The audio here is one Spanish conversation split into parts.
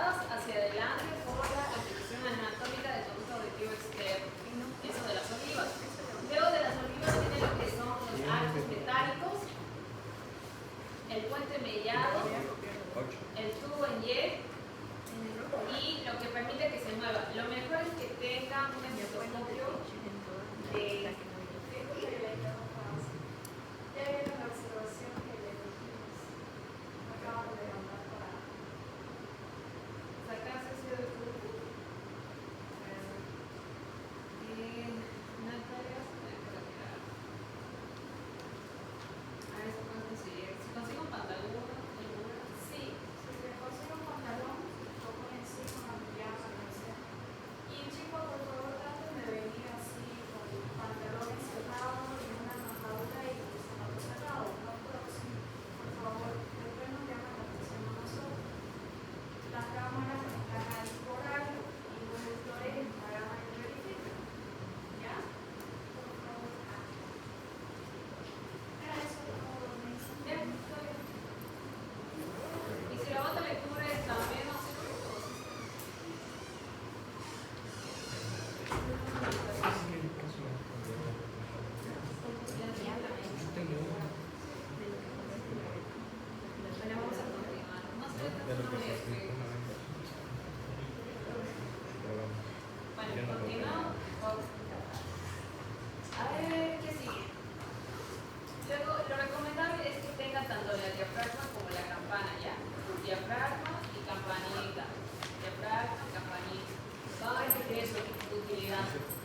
empujadas hacia adelante por la constitución anatómica del conducto auditivo externo. Eso de las olivas. Luego de las olivas viene lo que son los arcos metálicos, el puente mellado, el tubo en Y y lo que permite que se mueva. Lo mejor es que tenga un estetoscopio de...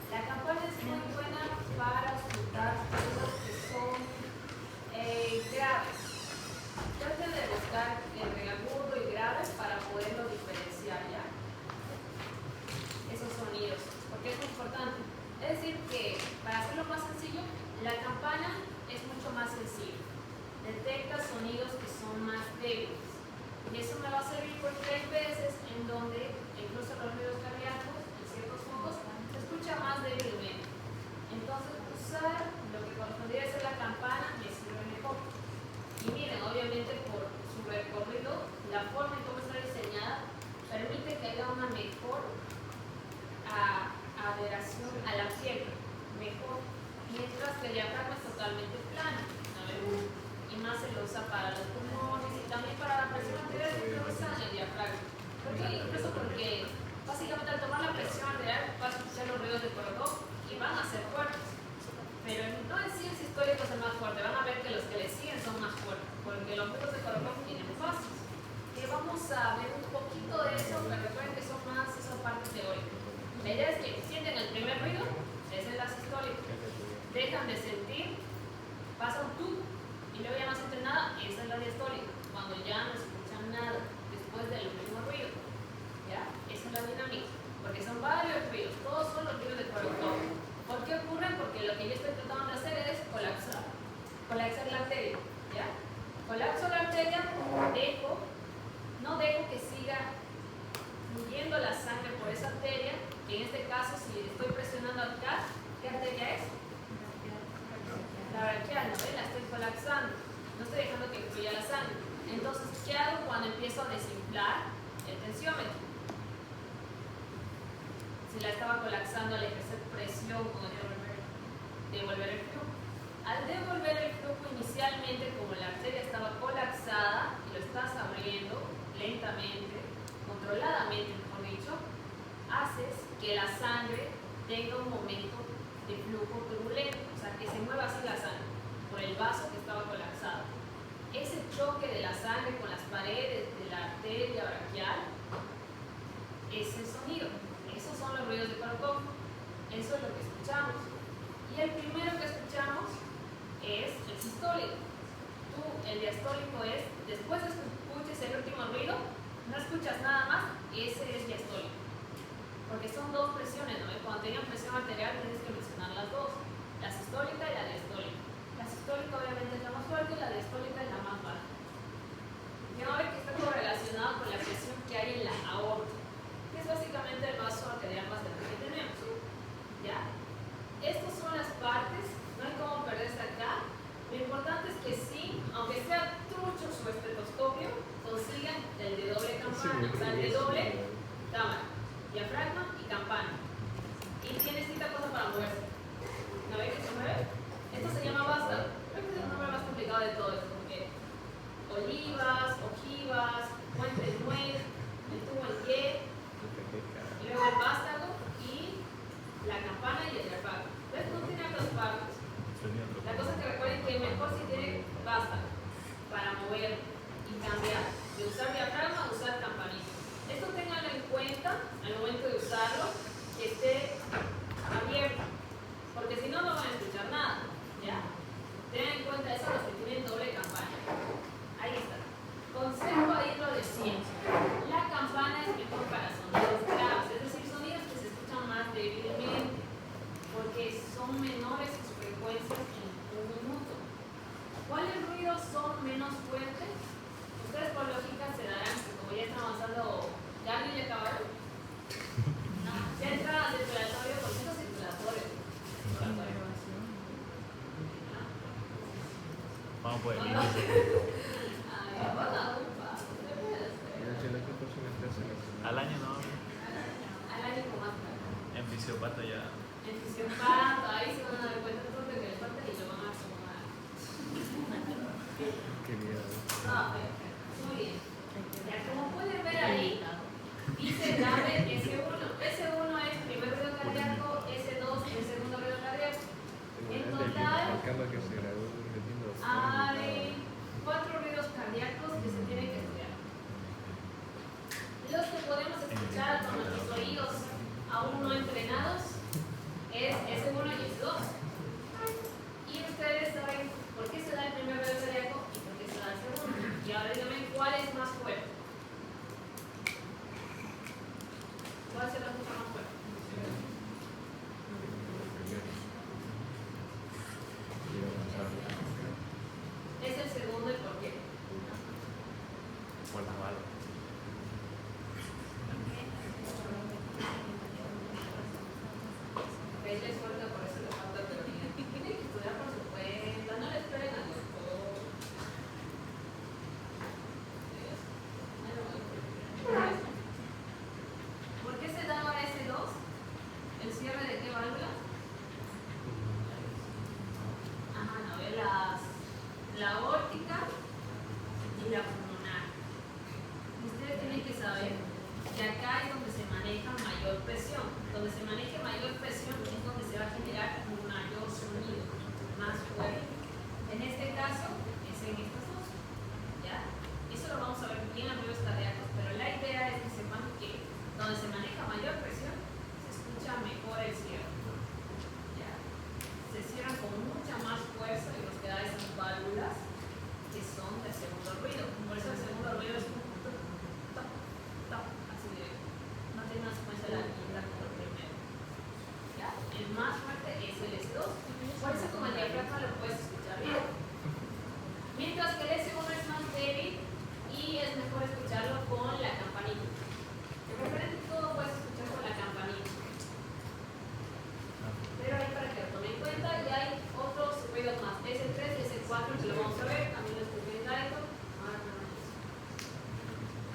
La campana es muy buena para ocultar cosas que son graves. Traten de buscar entre agudo y graves para poderlo diferenciar ya. Esos sonidos, porque es muy importante. Es decir que, para hacerlo más sencillo, la campana es mucho más sensible. Detecta sonidos que son más débiles. Y eso me va a servir porque hay veces en donde, incluso los ruidos cardíacos, en ciertos focos, se escucha más débilmente. Entonces, usar lo que correspondería ser la campana me sirve mejor. Y miren, obviamente por su recorrido, la forma en cómo está diseñada permite que haya una mejor adheración a la piel, mejor, mientras que el diafragma es totalmente plano. Y más se lo usa para los pulmones y también para la presión arterial se usa el diafragma. Incluso porque básicamente al tomar la presión arterial vas a escuchar los ruidos de corazón y van a ser fuertes. Pero no en sí el sistólico es el más fuerte, van a ver que los que le siguen son más fuertes, porque los ruidos de corazón tienen fases. Y vamos a ver un poquito de eso, pero recuerden que son más esa parte teórica. La idea es que sienten el primer ruido, esa es la sistólica. Dejan de sentir, pasa un tubo y luego ya no sienten nada, esa es la diastólica. Cuando ya no escuchan nada después del último ruido, ¿ya? Esa es la dinámica, porque son varios ruidos, todos son los ruidos del corazón. ¿Por qué ocurren? Porque lo que yo estoy tratando de hacer es colapsar la arteria, ¿ya? Colapso la arteria, no dejo que siga fluyendo la sangre por esa arteria, que en este caso si estoy presionando acá, ¿qué arteria es? La braquial, ¿no ven? La estoy colapsando, no estoy dejando que fluya la sangre. Entonces, ¿qué hago cuando empiezo a desinflar el tensiómetro? Si la estaba colapsando al ejercer presión con el devolver el flujo. Al devolver el flujo inicialmente, como la arteria estaba colapsada y lo estás abriendo lentamente, controladamente, mejor dicho, haces que la sangre tenga un momento de flujo turbulento, o sea, que se mueva así la sangre por el vaso que estaba colapsado. Ese choque de la sangre con las paredes de la arteria braquial es el sonido. Esos son los ruidos de corazón. Eso es lo que escuchamos. Y el primero que escuchamos es el sistólico. El diastólico es, después de que escuches el último ruido, no escuchas nada más, ese es diastólico. Porque son dos presiones, ¿no? Cuando tengan presión arterial tienes que mencionar las dos, la sistólica y la diastólica. La sistólica obviamente es la más fuerte y la diastólica es la más baja. Y vamos a ver que está correlacionado con la presión que hay en la aorta, que es básicamente el vaso arterial más grande que tenemos. ¿Ya? Estas son las partes, no hay cómo perderse acá. Lo importante es que sí, aunque sea trucho su estetoscopio, consigan el de doble campana. O sea, el de doble meta, al momento de usarlo, que esté abierto, porque si no, no van a escuchar nada, ¿ya? Tengan en cuenta eso los que tienen doble campana. Ahí está. Consejo, ahí lo decía. La campana es mejor para sonidos graves, es decir, sonidos que se escuchan más débilmente, porque son menores sus frecuencias en un minuto. ¿Cuáles ruidos son menos fuertes? Ustedes por lógica se darán que como ya están avanzando, ¿ya no ya acabaron? No, ya entra circulatorio, proceso circulatorio. Vamos por el Ay, índice. Al año no. al año con más plata. En fisiopato ya. En fisiopato, ahí se van a dar cuenta todo lo que les falta y lo van a acomodar. Qué miedo. Ah, perfecto. Muy bien. Ya, como pueden ver ahí, dice DAME S1. S1 es primer ruido cardíaco, S2 el segundo ruido cardíaco. En total, Marcando que se graduó metiendo. hay 4 ruidos cardíacos que se tienen que estudiar. Los que podemos escuchar con nuestros oídos aún no entrenados es S1 y S2. Y ustedes saben por qué se da el primer ruido cardíaco y por qué se da el segundo. Y ahora díganme cuál es más fuerte. ¿Cuál se lo escucha más fuerte? Es el segundo y por qué. Por la bala. Él es fuerte, por eso le falta, pero tienen que estudiar por su cuenta, no le esperen al doctor. ¿Por qué se da ahora S2? ¿El cierre de qué válvula? Ajá, no, ve la aórtica y la pulmonar. Ustedes tienen que saber que acá es donde se maneja mayor presión. Donde se maneje mayor presión es donde se va a generar un mayor sonido, más fuerte. En este caso, es en estas dos. ¿Ya? Eso lo vamos a ver bien en ruidos cardíacos, pero la idea es que sepan que donde se maneja mayor presión, se escucha mejor el cierre. ¿Ya? Se cierran con mucha más fuerza y nos quedan esas válvulas que son del segundo ruido. Por eso el segundo ruido es un top, top, así de, no tiene una secuencia de la quinta como el primero. ¿Ya? El más fuerte es el S2. Por eso con el diafragma lo puedes escuchar bien. Mientras que el S1 es más débil y es mejor escucharlo con la campanita. De preferencia todo puedes escuchar con la campanita. Pero ahí para que lo tomen en cuenta y hay otros ruidos más. S3 y S4 que lo vamos a ver. También lo estoy viendo esto.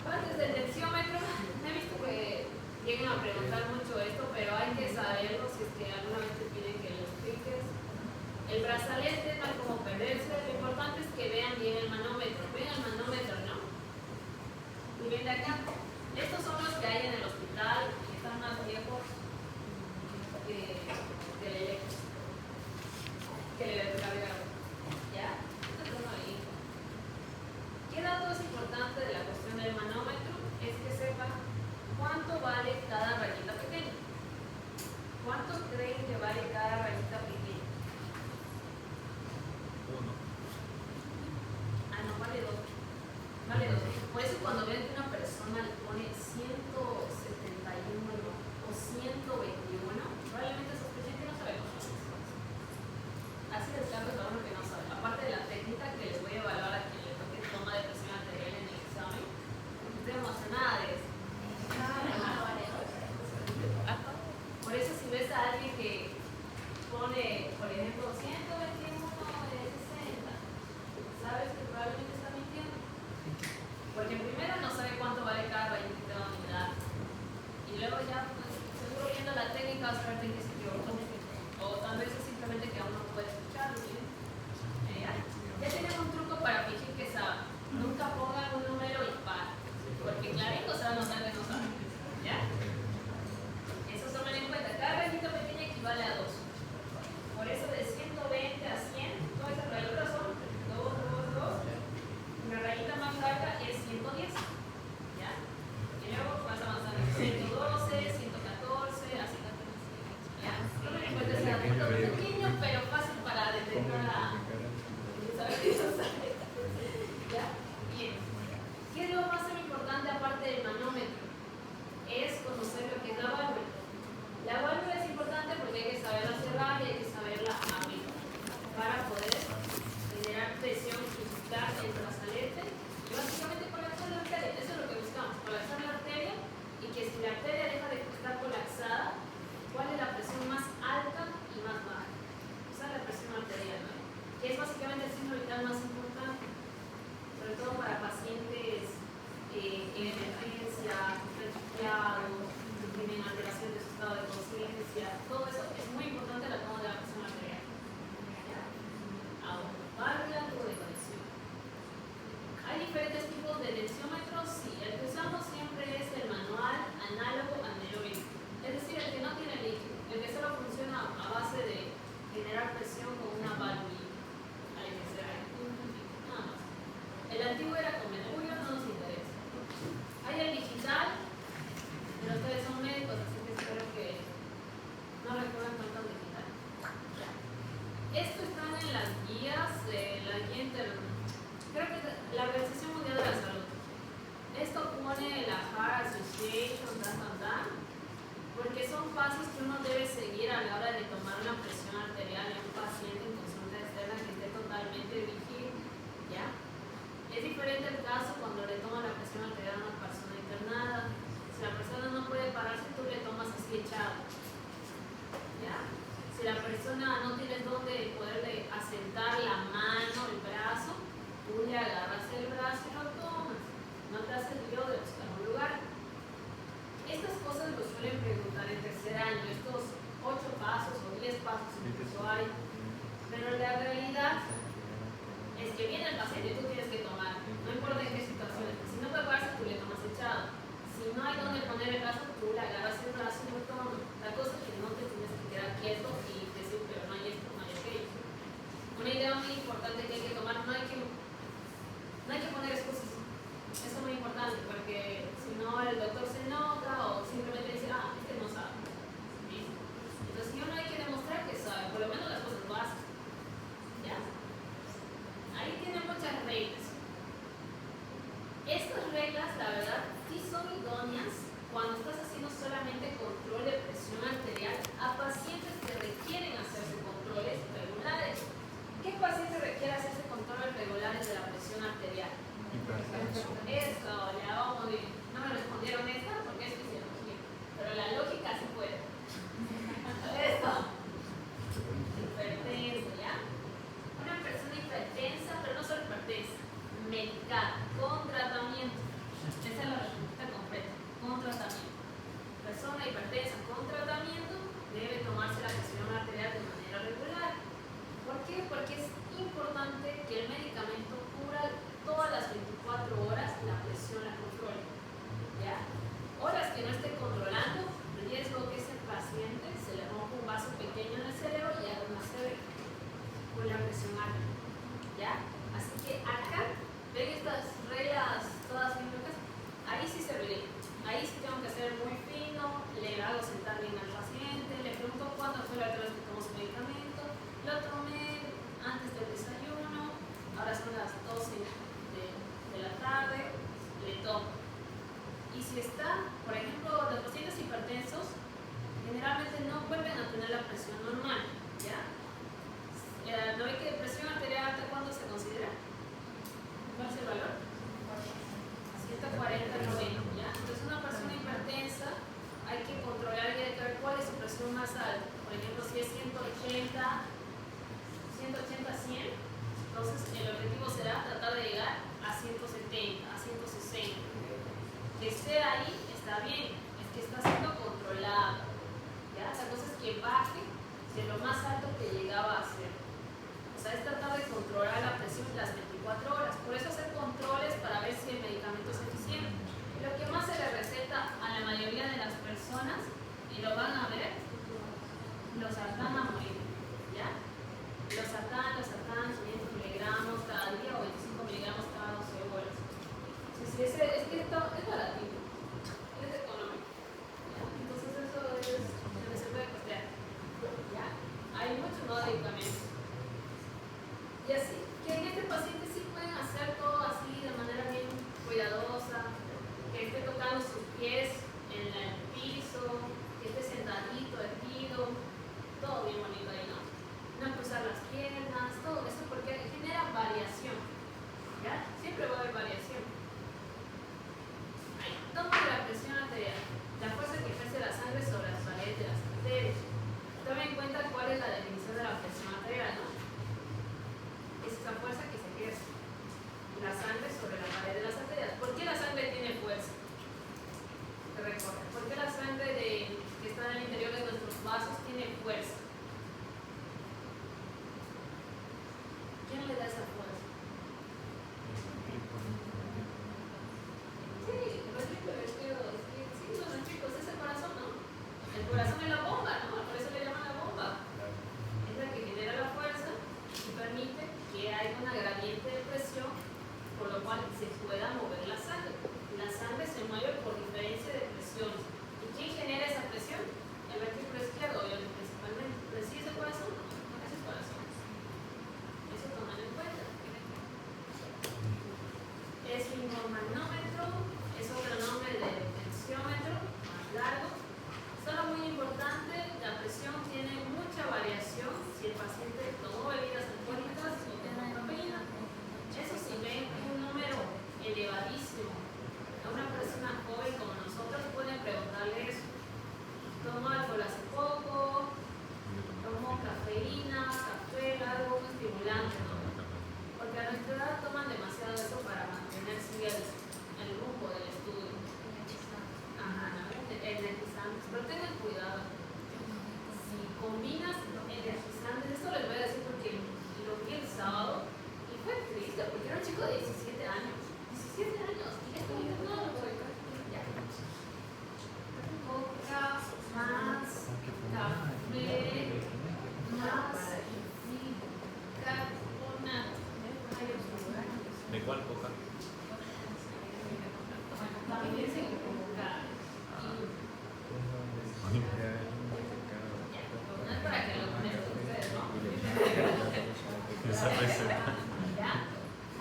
Antes del tensiómetro, he visto que llegan a preguntar mucho esto, pero hay que saberlo si es que alguna vez te piden que lo expliques. El brazalete no hay como perderse. Lo importante es que vean bien el manómetro. Ven el manómetro, ¿no? Y ven de acá. Estos son los que hay en el hospital, que están más viejos del eléctrico, que el electrocardiograma. ¿Ya? Estos son ahí. ¿Qué dato es importante de la cuestión del manómetro? Es que sepa cuánto vale cada rayita pequeña. ¿Cuánto creen que vale cada rayita pequeña? 1. Ah, no, vale 2. Vale 2. Por eso cuando ven que una persona le pone 171 o 121, probablemente sospechen que no sabe cómo es. Así de claro es uno que no sabe. Aparte de la técnica que les voy a evaluar a quien le toque toma de presión arterial en el examen, no estoy emocionada de eso. Por eso si ves a alguien que pone, por ejemplo, 121 de 60, sabes que probablemente está mintiendo. Porque primero no sabe cuánto vale cada rayita de unidad. Y luego ya, pues, seguro viendo la técnica vas a ver en qué se equivocó. O tal vez es simplemente que aún no puede escucharlo, ¿sí? Ya tienen un truco para fingir que saben. Nunca pongan un número impar. Porque clarito se va a notar que no saben. ¿Ya? Eso tomen en cuenta. Cada rayita pequeña equivale a 2. Por eso de 120 a 100, todas esas rayitas son 2, 2, 2. La rayita más larga es 110. ¿Ya? Y luego vas avanzando. 102, son pasos que uno debe seguir a la hora de tomar una presión arterial en un paciente en consulta externa que esté totalmente vigil, ¿ya? Es diferente el caso cuando le toman la presión arterial a una persona internada. Si la persona no puede pararse, tú le tomas así echado, ¿ya? Si la persona no tienes dónde poderle asentar la mano, el brazo, tú le agarras el brazo y lo tomas. No te haces lío de buscar un lugar. Estas cosas lo suelen preguntar en tercer año, estos 8 pasos o 10 pasos incluso hay. Pero la realidad es que viene el paciente y tú tienes que tomar, no importa en qué situaciones. Si no puedes pararse, tú le tomas echado. Si no hay dónde poner el brazo, tú le agarras el brazo y lo tomas. La cosa es que no te tienes que quedar quieto y decir, pero no hay esto, no hay aquello. Una idea muy importante que hay que tomar, no hay que poner excusas. Eso es muy importante porque si no el doctor se enoja o simplemente dice, este no sabe. ¿Listo? Entonces si uno hay que demostrar que sabe, por lo menos las cosas básicas. ¿Ya? Ahí tienen muchas reglas. Estas reglas, la verdad, sí son idóneas cuando estás haciendo solamente control de presión arterial a pacientes que requieren hacerse controles regulares. ¿Qué paciente requiere hacerse controles regulares de la presión arterial? Eso, ya vamos bien. No me respondieron esta porque es fisiología, pero la lógica sí puede. Esto. Hipertensa, ¿ya? Una persona hipertensa, pero no solo hipertensa, medicada, con tratamiento. Esa es la respuesta completa, con tratamiento. Persona hipertensa con tratamiento debe tomarse la presión arterial de manera regular. ¿Por qué? Porque es importante que el medicamento cubra todas las 24 horas la presión la controle. ¿Ya? Horas que no esté controlando, riesgo que ese paciente se le rompa un vaso pequeño en el cerebro y haga una ACV con la presión alta. ¿Ya? Así que acá, ven estas reglas todas bien locas, ahí sí se ríe. Ahí sí tengo que ser muy fino, le hago sentar bien al paciente, le pregunto cuándo fue la última vez que tomó su medicamento, lo tomé antes del desayuno, ahora son las 12 de la tarde, le tomo. Y si está, por ejemplo, los pacientes hipertensos generalmente no vuelven a tener la presión normal, ¿ya? ¿No ve que presión arterial alta cuándo se considera? ¿Cuál es el valor? 140-90, ¿ya? Entonces una persona hipertensa hay que controlar y hay que ver cuál es su presión más alta. Por ejemplo, si es 180, 100, entonces el objetivo será tratar de llegar a 170, a 160. Que esté ahí está bien, es que está siendo controlado. ¿Ya? La cosa es que baje de lo más alto que llegaba a ser. O sea, es tratar de controlar la presión las 24 horas. Por eso hacer controles para ver si el medicamento es eficiente. Lo que más se le receta a la mayoría de las personas, y lo van a ver, los sartán a morir. ¿Ya? Los sartán, 500 miligramos cada día o 25 miligramos cada 12 horas. Sí, es que esto es baratito, es económico. ¿Ya? Entonces eso es lo que se puede costear. ¿Ya? Hay muchos medicamentos. Y así, que en este paciente sí pueden hacer todo así de manera bien cuidadosa, que esté tocando sus pies en el piso, que esté sentadito, erguido, todo bien bonito ahí, ¿no? No cruzar las piernas, todo eso porque genera variación. ¿Ya? Siempre va a haber variación. Ahí, toma la presión arterial, la fuerza que ejerce la sangre sobre las paredes de las arterias. Tome en cuenta cuál es la definición de la presión arterial, ¿no? Es esa fuerza que se ejerce la sangre sobre la pared de las arterias. ¿Por qué la sangre tiene fuerza? Te recuerda. ¿Por qué la sangre que está en el interior de nuestros vasos tiene fuerza? ¿Quién le da esa fuerza? Sí, el ventrículo izquierdo. Sí, los ventrículos es el corazón, ¿no? El corazón es la bomba, ¿no? Por eso le llaman la bomba. Es la que genera la fuerza y permite que haya una gradiente de presión, por lo cual se pueda mover la sangre. La sangre se mueve por diferencia de presiones. ¿Y quién genera esa presión? El ventrículo izquierdo, obviamente, principalmente. ¿Pero sí es el corazón? No, es el corazón. Eso toman en cuenta. Es sfigmomanómetro, es otro nombre de tensiómetro, más largo. Solo muy importante. Pero tengan cuidado. Si combinas energizantes, esto les voy a decir porque lo vi el sábado y fue triste porque era un chico de 17 años. 17 años y ya estoy internado, güey. Ya. Coca, más café, más bicarbonato. ¿De cuál coca? También se coca. No es para que lo conozcan ustedes, ¿no? Esa receta. ¿Ya?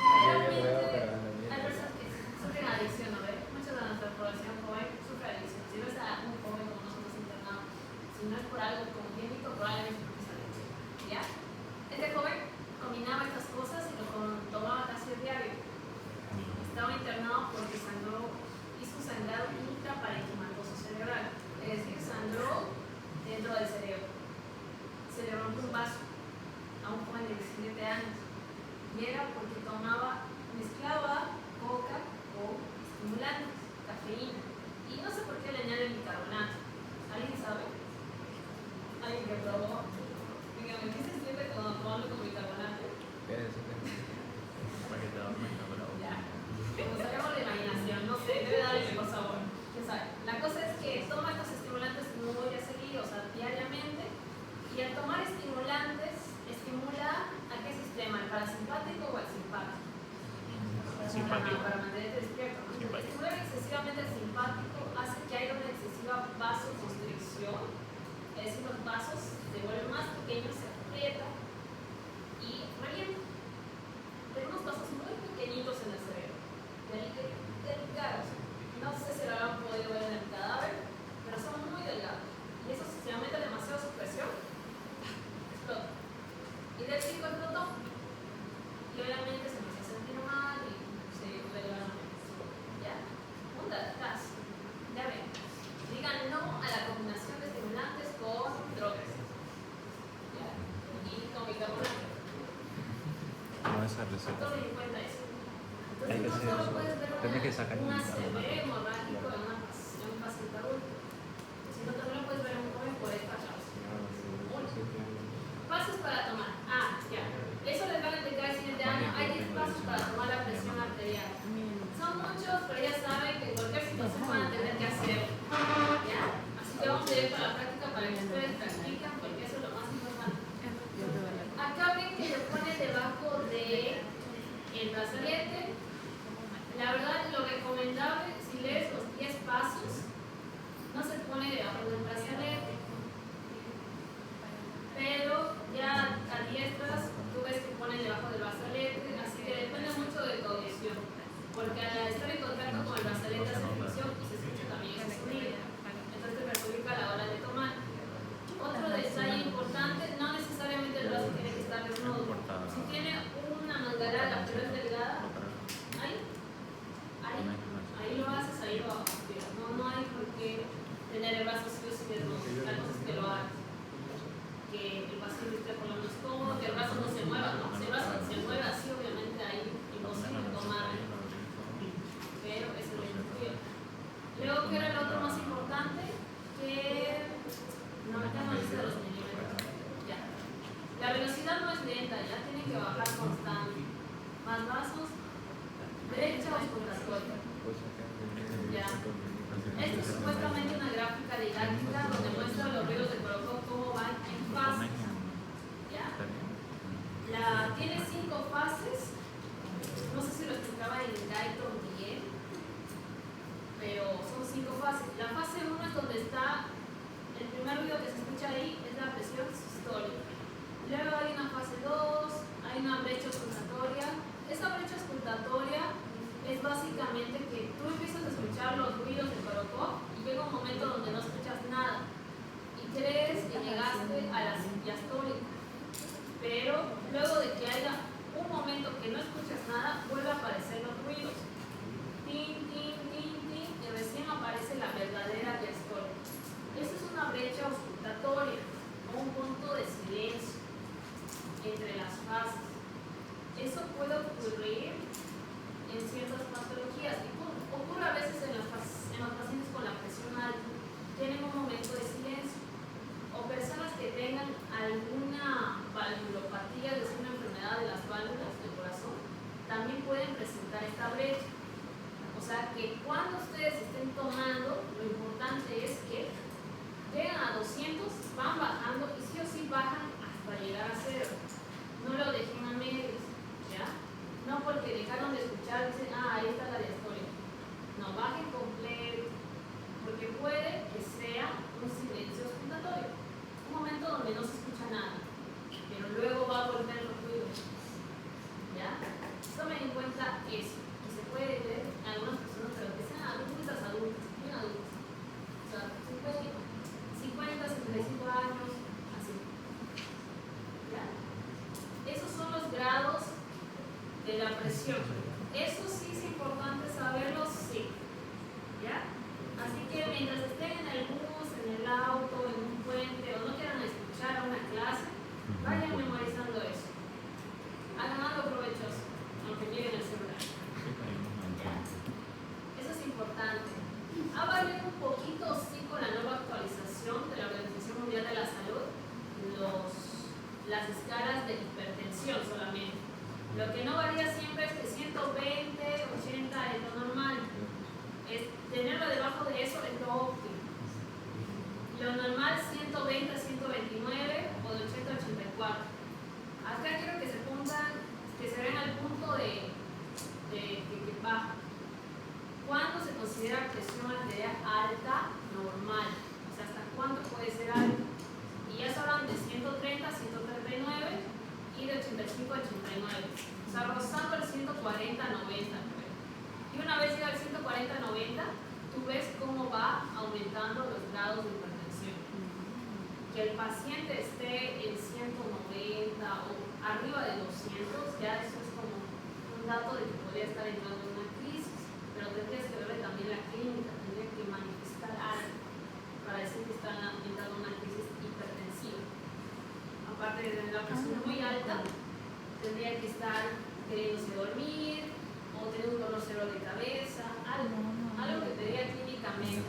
Realmente hay personas que sufren adicción, ¿no ves? Mucha de nuestra población joven sufre adicción. Si no es a un joven como nosotros internados, si no es por algo congénito, probablemente es porque es adicción. ¿Ya? Este joven combinaba estas cosas y lo tomaba casi a diario. Estaba internado porque sangró, hizo un sangrado intraparenquimatoso cerebral, es decir, sangró dentro del cerebro. Se le rompió un vaso a un joven de 17 años y era porque mezclaba coca con estimulantes, cafeína, y no sé por qué le añaden bicarbonato. ¿Alguien sabe? ¿Alguien que probó? Dígame, ¿qué se siente cuando tomando con bicarbonato? Para que te duermas, no, pero... Ya. Nos sacamos la imaginación, no sé, debe darle mejor sabor. ¿Quién sabe? La cosa es que toma estos estimulantes muy a seguido, o sea, diariamente, y al tomar estimulantes, estimula ¿a qué sistema? ¿El parasimpático o el simpático? Simpático. Para mantenerte despierto, ¿no? Simpático. Estimular excesivamente el simpático hace que haya una excesiva vasoconstricción, es decir, los vasos se vuelven más pequeños, se aprietan y revientan. Hay unos vasos muy pequeñitos en el cerebro, delicados. No sé si lo habrán podido ver en el cadáver, pero son muy delgados. Y eso, si se aumenta demasiado su presión, explota. Y del chico explotó. Y obviamente se empezó a sentir mal y se regalaron. ¿Ya? Un datazo. Ya ven. Digan no a la combinación de estimulantes con drogas. ¿Ya? Y con bicarbonato. No, esa receta. Tomen en cuenta eso. Hay que Entonces, hacer no solo eso. puedes ver Tienes que sacar un el ACV bicarbonato. hemorrágico en un paciente adulto, sino también lo puedes ver en un joven por esta causa. Pasos para tomar. Ah, ya. Eso les va a indicar el siguiente año. Hay 10 pasos para tomar la presión arterial. Son muchos, pero ya saben que en cualquier situación van a tener que hacerlo. ¿Ya? Así que vamos a ir para la práctica para que ustedes practiquen, porque eso es lo más importante. Acá ven que se pone debajo de el brazalete. La verdad, lo recomendable, si lees los 10 pasos, no se pone debajo del brazalete. Pero ya a diestras, tú ves que ponen debajo del brazalete, así que depende mucho de tu audición. Porque al estar en contacto con el brazalete hace fricción y se escucha también ese sonido. Entonces te perjudica a la hora de tomar. Otro detalle importante, no necesariamente el brazo tiene que estar desnudo. Si tiene una mangalada pero es delgada, ahí lo haces, ahí lo haces. No hay por qué tener el brazo sí o sí desnudo. La cosa es que lo hagas. Que el paciente esté por lo menos cómodo, que el brazo no se mueva, ¿no? Si el brazo se mueve así, obviamente ahí imposible tomar. Pero eso es lo que luego, ¿qué era lo otro más importante? Que no, ya no dice los milímetros. Ya. La velocidad no es lenta, ya tiene que bajar constante. Más vasos, derecha o escotatoria. Ya. Esto es supuestamente una gráfica didáctica donde muestra los ríos de Colocó cómo van en fases. ¿Ya? Tiene 5 fases. No sé si lo explicaba en Guyton bien, pero son 5 fases. La las escalas de hipertensión solamente. Lo que no varía siempre es que 120, 80 es lo normal. Tenerlo debajo de eso es lo óptimo. Lo normal 120, 129 o de 80 a 84. Acá quiero que se pongan, que se vean al punto de que baja. ¿Cuándo se considera presión arterial alta normal? O sea, ¿hasta cuánto puede ser alta? Y ya se hablan de 130, 139 y de 85 a 89. O sea, rozando el 140, 90. Y una vez llega al 140, 90, tú ves cómo va aumentando los grados de hipertensión. Que el paciente esté en 190 o arriba de 200, ya eso es como un dato de que podría estar entrando en una crisis. Pero tendrías que verle también la clínica, tendría que manifestar algo para decir que está entrando en una crisis hipertensiva. Aparte de tener la presión muy alta, tendría que estar queriéndose dormir o tener un dolor severo de cabeza, algo que te diga clínicamente.